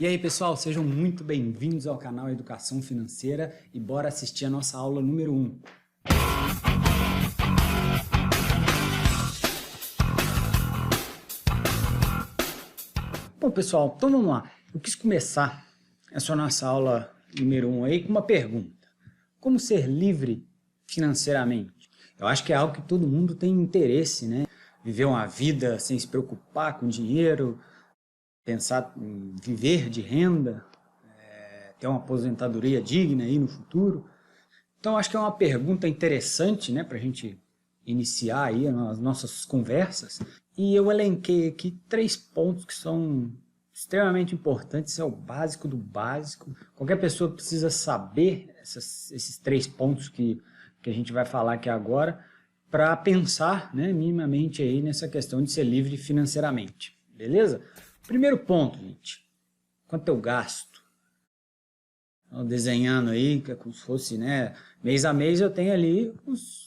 E aí pessoal, sejam muito bem-vindos ao canal Educação Financeira e bora assistir a nossa aula número 1. Bom pessoal, então vamos lá. Eu quis começar essa nossa aula número 1 aí com uma pergunta. Como ser livre financeiramente? Eu acho que é algo que todo mundo tem interesse, né? Viver uma vida sem se preocupar com dinheiro, pensar em viver de renda, ter uma aposentadoria digna aí no futuro. Então, acho que é uma pergunta interessante, né, para a gente iniciar aí as nossas conversas. E eu elenquei aqui 3 pontos que são extremamente importantes, é o básico do básico. Qualquer pessoa precisa saber esses 3 pontos que a gente vai falar aqui agora para pensar, né, minimamente aí nessa questão de ser livre financeiramente. Beleza? Primeiro ponto, gente. Quanto eu gasto? Desenhando aí, que é como se fosse, né, mês a mês eu tenho ali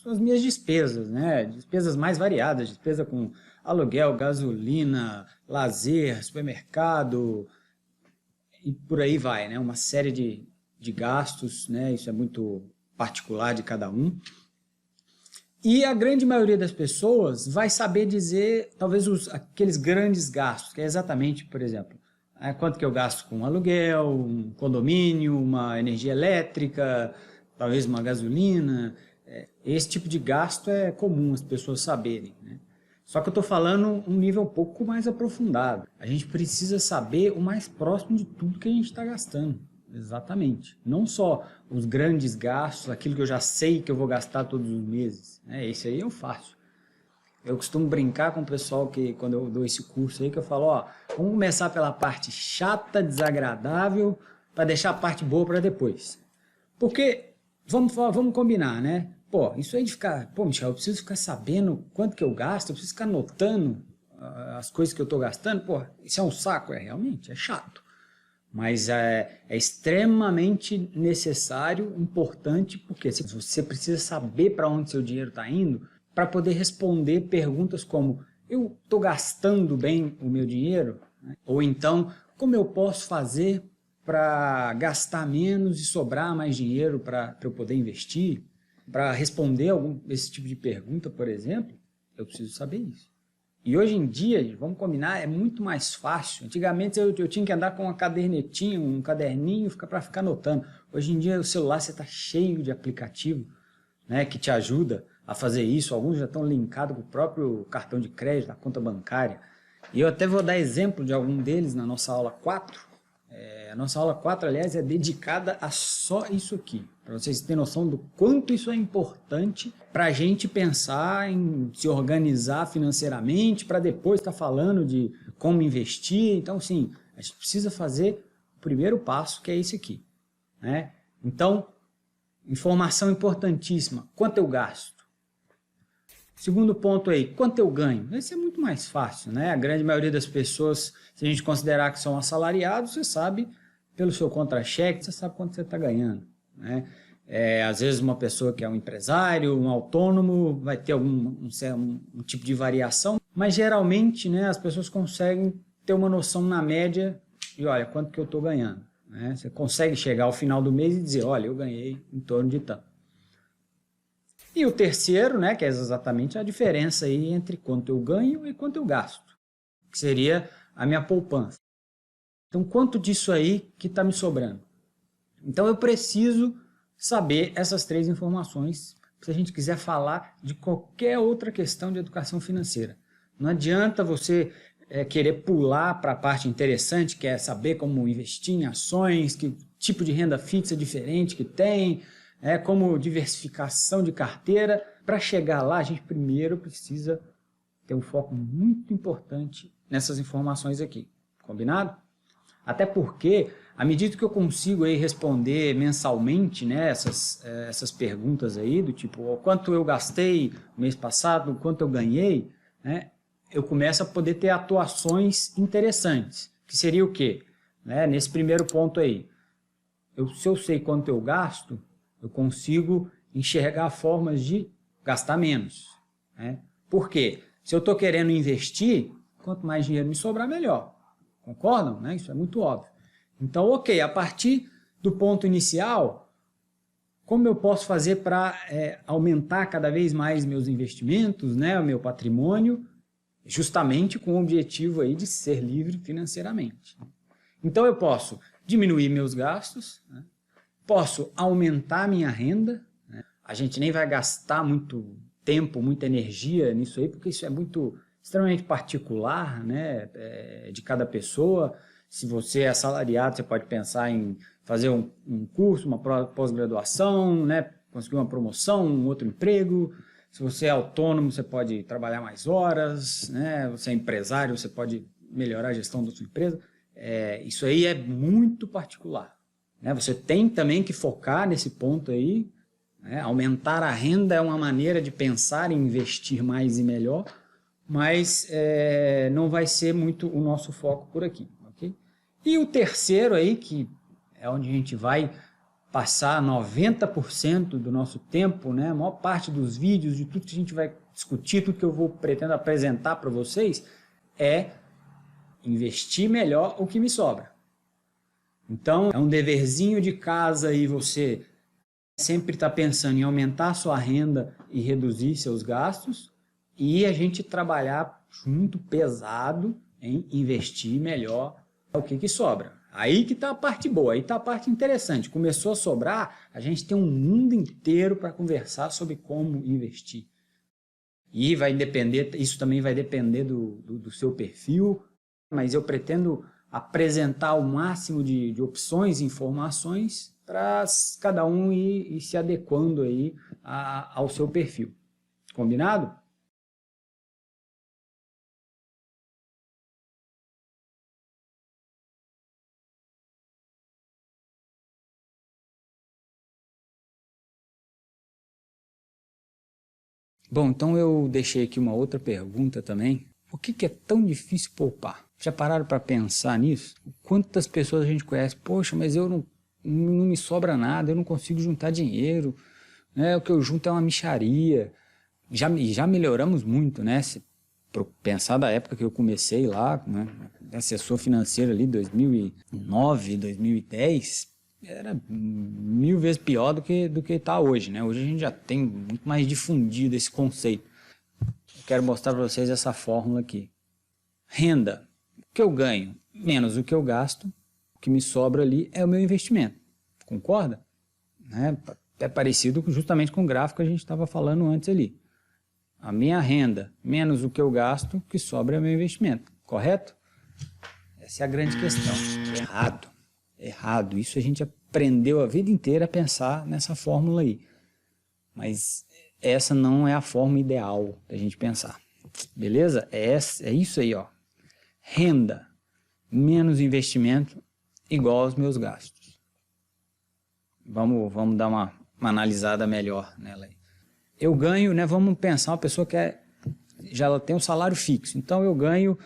as minhas despesas, né, despesas mais variadas, despesa com aluguel, gasolina, lazer, supermercado, e por aí vai, né, uma série de gastos, né, isso é muito particular de cada um. E a grande maioria das pessoas vai saber dizer, talvez, aqueles grandes gastos, que é exatamente, por exemplo, quanto que eu gasto com aluguel, um condomínio, uma energia elétrica, talvez uma gasolina. Esse tipo de gasto é comum as pessoas saberem, né? Só que eu estou falando um nível um pouco mais aprofundado. A gente precisa saber o mais próximo de tudo que a gente está gastando. Exatamente. Não só os grandes gastos, aquilo que eu já sei que eu vou gastar todos os meses. Esse aí eu faço. Eu costumo brincar com o pessoal que, quando eu dou esse curso aí, que eu falo, ó, vamos começar pela parte chata, desagradável, para deixar a parte boa para depois. Porque, vamos combinar, né? Pô, isso aí de ficar, pô, Michel, eu preciso ficar sabendo quanto que eu gasto, eu preciso ficar anotando as coisas que eu estou gastando, pô, isso é um saco, realmente, é chato. Mas é extremamente necessário, importante, porque você precisa saber para onde seu dinheiro está indo para poder responder perguntas como: eu estou gastando bem o meu dinheiro? Ou então, como eu posso fazer para gastar menos e sobrar mais dinheiro para eu poder investir? Para responder esse tipo de pergunta, por exemplo, eu preciso saber isso. E hoje em dia, vamos combinar, é muito mais fácil. Antigamente eu tinha que andar com uma cadernetinha, um caderninho para ficar anotando. Hoje em dia o celular você está cheio de aplicativo, né, que te ajuda a fazer isso. Alguns já estão linkados com o próprio cartão de crédito, a conta bancária. E eu até vou dar exemplo de algum deles na nossa aula 4. A nossa aula 4, aliás, é dedicada a só isso aqui, para vocês terem noção do quanto isso é importante para a gente pensar em se organizar financeiramente, para depois estar falando de como investir. Então, sim, a gente precisa fazer o primeiro passo, que é esse aqui, né? Então, informação importantíssima: quanto eu gasto? Segundo ponto aí, quanto eu ganho? Esse é muito mais fácil, né? A grande maioria das pessoas, se a gente considerar que são assalariados, você sabe, pelo seu contra-cheque, você sabe quanto você está ganhando, né? Às vezes uma pessoa que é um empresário, um autônomo, vai ter um tipo de variação, mas geralmente, né, as pessoas conseguem ter uma noção na média de, olha, quanto que eu estou ganhando, né? Você consegue chegar ao final do mês e dizer, olha, eu ganhei em torno de tanto. E o terceiro, né, que é exatamente a diferença aí entre quanto eu ganho e quanto eu gasto, que seria a minha poupança. Então, quanto disso aí que está me sobrando? Então, eu preciso saber essas 3 informações se a gente quiser falar de qualquer outra questão de educação financeira. Não adianta você querer pular para a parte interessante, que é saber como investir em ações, que tipo de renda fixa diferente que tem, como diversificação de carteira. Para chegar lá, a gente primeiro precisa ter um foco muito importante nessas informações aqui. Combinado? Até porque, à medida que eu consigo aí responder mensalmente, né, essas perguntas aí, do tipo, quanto eu gastei no mês passado, quanto eu ganhei, né, eu começo a poder ter atuações interessantes. Que seria o quê? Nesse primeiro ponto aí, se eu sei quanto eu gasto, eu consigo enxergar formas de gastar menos, né? Por quê? Se eu estou querendo investir, quanto mais dinheiro me sobrar, melhor. Concordam? Né? Isso é muito óbvio. Então, ok, a partir do ponto inicial, como eu posso fazer para aumentar cada vez mais meus investimentos, né, o meu patrimônio, justamente com o objetivo aí de ser livre financeiramente. Então, eu posso diminuir meus gastos, né, posso aumentar minha renda, né, a gente nem vai gastar muito tempo, muita energia nisso aí, porque isso é extremamente particular, né, de cada pessoa. Se você é assalariado, você pode pensar em fazer um curso, uma pós-graduação, né, conseguir uma promoção, um outro emprego. Se você é autônomo, você pode trabalhar mais horas, né, você é empresário, você pode melhorar a gestão da sua empresa. Isso aí é muito particular, né? Você tem também que focar nesse ponto aí, né? Aumentar a renda é uma maneira de pensar em investir mais e melhor, mas não vai ser muito o nosso foco por aqui, ok? E o terceiro aí, que é onde a gente vai passar 90% do nosso tempo, né? A maior parte dos vídeos, de tudo que a gente vai discutir, tudo que eu pretendo apresentar para vocês, é investir melhor o que me sobra. Então, é um deverzinho de casa aí você sempre está pensando em aumentar a sua renda e reduzir seus gastos, e a gente trabalhar junto pesado em investir melhor o que sobra. Aí que está a parte boa, aí está a parte interessante. Começou a sobrar, a gente tem um mundo inteiro para conversar sobre como investir. E vai depender, isso também vai depender do seu perfil, mas eu pretendo apresentar o máximo de opções e informações para cada um ir se adequando aí ao seu perfil. Combinado? Bom, então eu deixei aqui uma outra pergunta também. Por que é tão difícil poupar? Já pararam para pensar nisso? Quantas pessoas a gente conhece? Poxa, mas eu não me sobra nada, eu não consigo juntar dinheiro, né? O que eu junto é uma mixaria. Já melhoramos muito, né? Se pensar da época que eu comecei lá, né? Assessor financeiro ali, 2009, 2010, era 1000 vezes pior do que está hoje, né? Hoje a gente já tem muito mais difundido esse conceito. Eu quero mostrar para vocês essa fórmula aqui. Renda, o que eu ganho menos o que eu gasto, o que me sobra ali é o meu investimento. Concorda? Né? É parecido justamente com o gráfico que a gente estava falando antes ali. A minha renda menos o que eu gasto, o que sobra é o meu investimento. Correto? Essa é a grande questão. Errado. Errado. Isso a gente aprendeu a vida inteira a pensar nessa fórmula aí. Mas essa não é a forma ideal da gente pensar. Beleza? É isso aí, ó. Renda menos investimento igual aos meus gastos. Vamos dar uma analisada melhor nela aí. Eu ganho, né? Vamos pensar, uma pessoa que já tem um salário fixo. Então eu ganho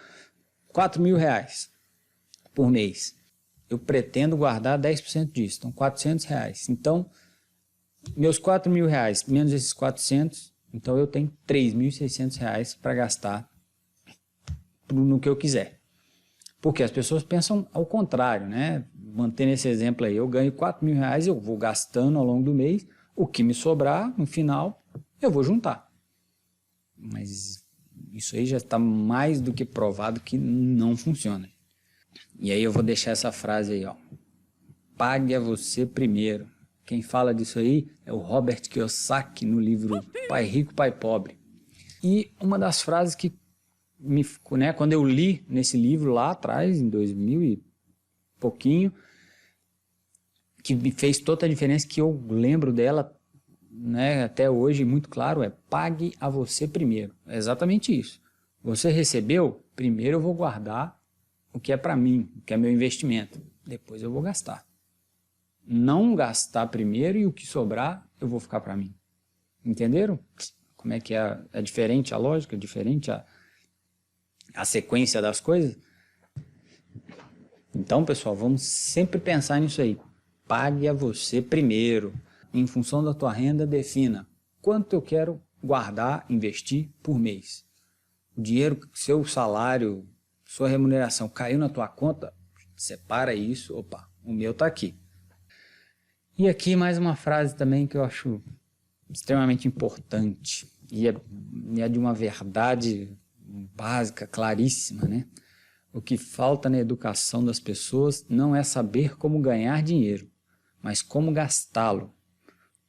R$4.000 por mês. Eu pretendo guardar 10% disso, então R$400. Então, meus R$4.000 menos esses 400, então eu tenho R$3.600 para gastar no que eu quiser. Porque as pessoas pensam ao contrário, né? Mantendo esse exemplo aí, eu ganho R$4.000, eu vou gastando ao longo do mês, o que me sobrar no final, eu vou juntar. Mas isso aí já está mais do que provado que não funciona. E aí eu vou deixar essa frase aí, ó. Pague a você primeiro. Quem fala disso aí é o Robert Kiyosaki no livro Pai Rico, Pai Pobre. E uma das frases que né, quando eu li nesse livro lá atrás, em 2000 e pouquinho, que me fez toda a diferença, que eu lembro dela, né, até hoje, muito claro, é pague a você primeiro. É exatamente isso. Você recebeu, primeiro eu vou guardar o que é para mim, o que é meu investimento. Depois eu vou gastar. Não gastar primeiro e o que sobrar eu vou ficar para mim. Entenderam? Como é que é diferente a lógica, diferente a sequência das coisas? Então, pessoal, vamos sempre pensar nisso aí. Pague a você primeiro. Em função da tua renda, defina quanto eu quero guardar, investir por mês. O dinheiro, seu salário, sua remuneração caiu na tua conta, separa isso. Opa, O meu está aqui. E aqui mais uma frase também que eu acho extremamente importante e é de uma verdade básica, claríssima, né? O que falta na educação das pessoas não é saber como ganhar dinheiro, mas como gastá-lo,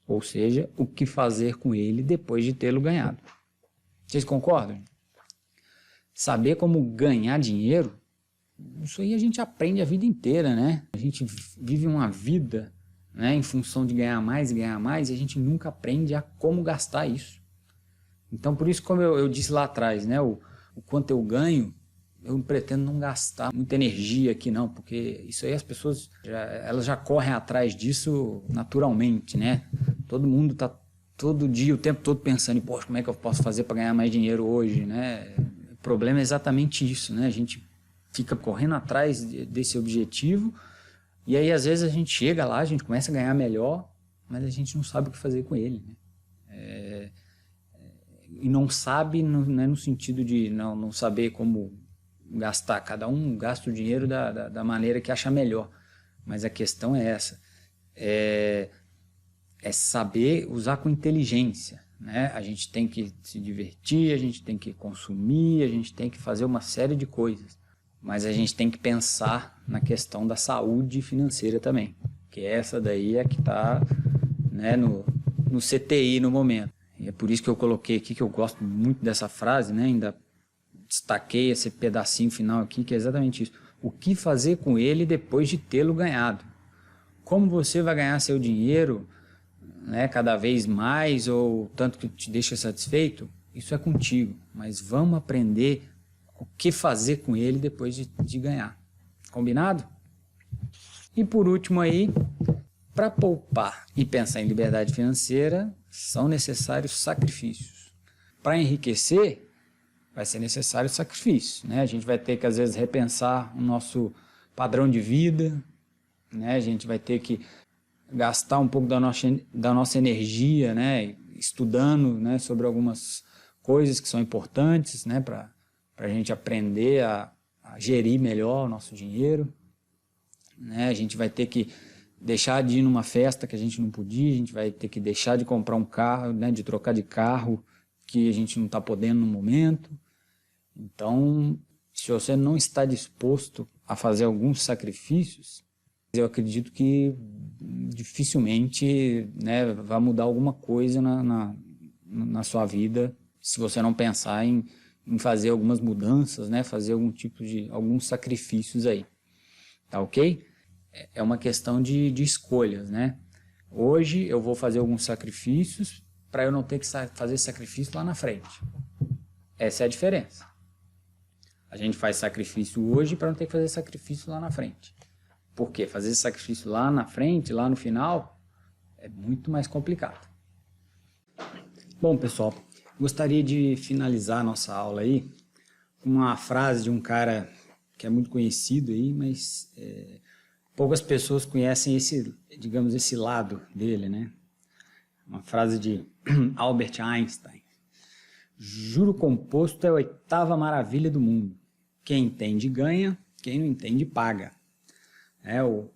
ou seja, o que fazer com ele depois de tê-lo ganhado. Vocês concordam? Saber como ganhar dinheiro, isso aí a gente aprende a vida inteira, né? A gente vive uma vida, né, em função de ganhar mais, e a gente nunca aprende a como gastar isso. Então, por isso, como eu disse lá atrás, né, o quanto eu ganho, eu pretendo não gastar muita energia aqui não, porque isso aí as pessoas, elas já correm atrás disso naturalmente, né? Todo mundo está todo dia, o tempo todo pensando, poxa, como é que eu posso fazer para ganhar mais dinheiro hoje, né? O problema é exatamente isso, né? A gente fica correndo atrás desse objetivo e aí às vezes a gente chega lá, a gente começa a ganhar melhor, mas a gente não sabe o que fazer com ele, né? E não sabe, não é no sentido de não saber como gastar, cada um gasta o dinheiro da maneira que acha melhor, mas a questão é essa, é saber usar com inteligência, né? A gente tem que se divertir, a gente tem que consumir, a gente tem que fazer uma série de coisas, mas a gente tem que pensar na questão da saúde financeira também, que essa daí é que está, né, no CTI no momento. E é por isso que eu coloquei aqui, que eu gosto muito dessa frase, né? Ainda destaquei esse pedacinho final aqui, que é exatamente isso. O que fazer com ele depois de tê-lo ganhado? Como você vai ganhar seu dinheiro, né, cada vez mais, ou tanto que te deixa satisfeito? Isso é contigo, mas vamos aprender o que fazer com ele depois de ganhar. Combinado? E por último aí, para poupar e pensar em liberdade financeira, são necessários sacrifícios. Para enriquecer, vai ser necessário sacrifício, né? A gente vai ter que, às vezes, repensar o nosso padrão de vida, né? A gente vai ter que gastar um pouco da nossa energia, né? Estudando, né, sobre algumas coisas que são importantes, né, para a gente aprender a gerir melhor o nosso dinheiro, né? A gente vai ter que deixar de ir numa festa que a gente não podia, a gente vai ter que deixar de comprar um carro, né, de trocar de carro que a gente não está podendo no momento. Então, se você não está disposto a fazer alguns sacrifícios, eu acredito que dificilmente, né, vai mudar alguma coisa na sua vida, se você não pensar em fazer algumas mudanças, né, fazer alguns sacrifícios aí. Tá ok? É uma questão de escolhas, né? Hoje eu vou fazer alguns sacrifícios para eu não ter que fazer sacrifício lá na frente. Essa é a diferença. A gente faz sacrifício hoje para não ter que fazer sacrifício lá na frente. Por quê? Fazer sacrifício lá na frente, lá no final, é muito mais complicado. Bom, pessoal, gostaria de finalizar a nossa aula aí com uma frase de um cara que é muito conhecido aí, mas poucas pessoas conhecem esse lado dele, né? Uma frase de Albert Einstein. Juro composto é a oitava maravilha do mundo. Quem entende ganha, quem não entende paga.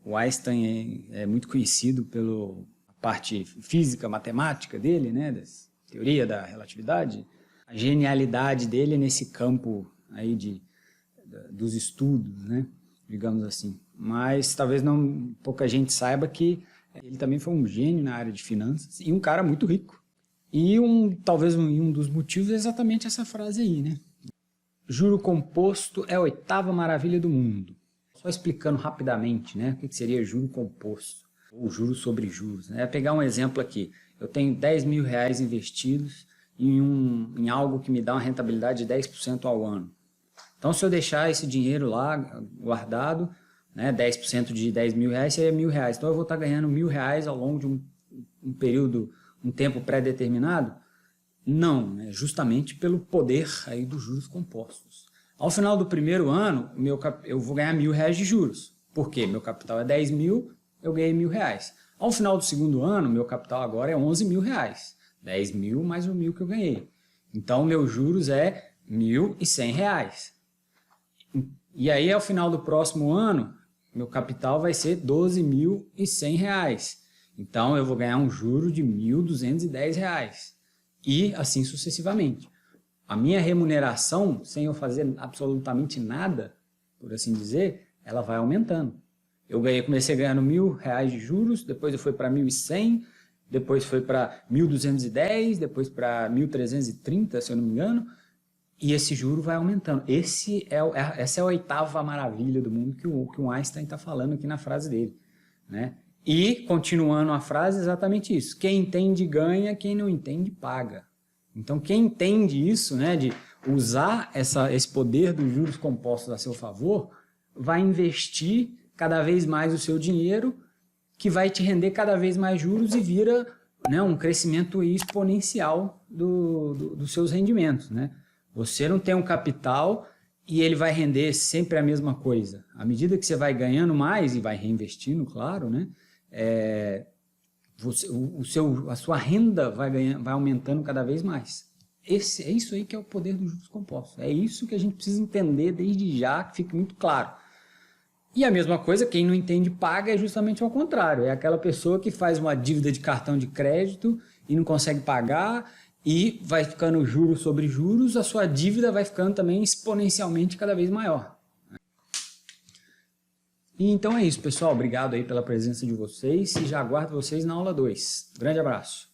O Einstein é muito conhecido pela parte física, matemática dele, né? Da teoria da relatividade. A genialidade dele é nesse campo aí dos estudos, né? Digamos assim. Mas talvez pouca gente saiba que ele também foi um gênio na área de finanças e um cara muito rico. E talvez um dos motivos é exatamente essa frase aí, né? Juro composto é a oitava maravilha do mundo. Só explicando rapidamente, né, o que seria juro composto, ou juros sobre juros, né? Pegar um exemplo aqui. Eu tenho 10 mil reais investidos em algo que me dá uma rentabilidade de 10% ao ano. Então, se eu deixar esse dinheiro lá guardado, né, 10% de 10 mil reais seria R$1.000. Então, eu vou estar ganhando R$1.000 ao longo de um período, um tempo pré-determinado? Não, né, justamente pelo poder aí dos juros compostos. Ao final do primeiro ano, eu vou ganhar R$1.000 de juros. Por quê? Meu capital é 10 mil, eu ganhei R$1.000. Ao final do segundo ano, meu capital agora é 11 mil reais. 10 mil mais o 1.000 que eu ganhei. Então, meus juros é R$1.100. E aí, ao final do próximo ano, meu capital vai ser R$ 12.100. Então, eu vou ganhar um juro de R$ 1.210. E assim sucessivamente. A minha remuneração, sem eu fazer absolutamente nada, por assim dizer, ela vai aumentando. Comecei ganhando R$ 1.000 de juros, depois eu fui para 1.100, depois foi para 1.210, depois para 1.330, se eu não me engano, e esse juro vai aumentando. Essa é a oitava maravilha do mundo que o Einstein está falando aqui na frase dele, né? E, continuando a frase, exatamente isso. Quem entende ganha, quem não entende paga. Então, quem entende isso, né, de usar esse poder dos juros compostos a seu favor, vai investir cada vez mais o seu dinheiro, que vai te render cada vez mais juros e vira, né, um crescimento exponencial dos seus rendimentos, né? Você não tem um capital e ele vai render sempre a mesma coisa. À medida que você vai ganhando mais e vai reinvestindo, claro, né? A sua renda vai aumentando cada vez mais. É isso aí que é o poder dos juros compostos. É isso que a gente precisa entender desde já, que fique muito claro. E a mesma coisa, quem não entende paga é justamente ao contrário. É aquela pessoa que faz uma dívida de cartão de crédito e não consegue pagar e vai ficando juros sobre juros, a sua dívida vai ficando também exponencialmente cada vez maior. E então é isso, pessoal. Obrigado aí pela presença de vocês e já aguardo vocês na aula 2. Grande abraço.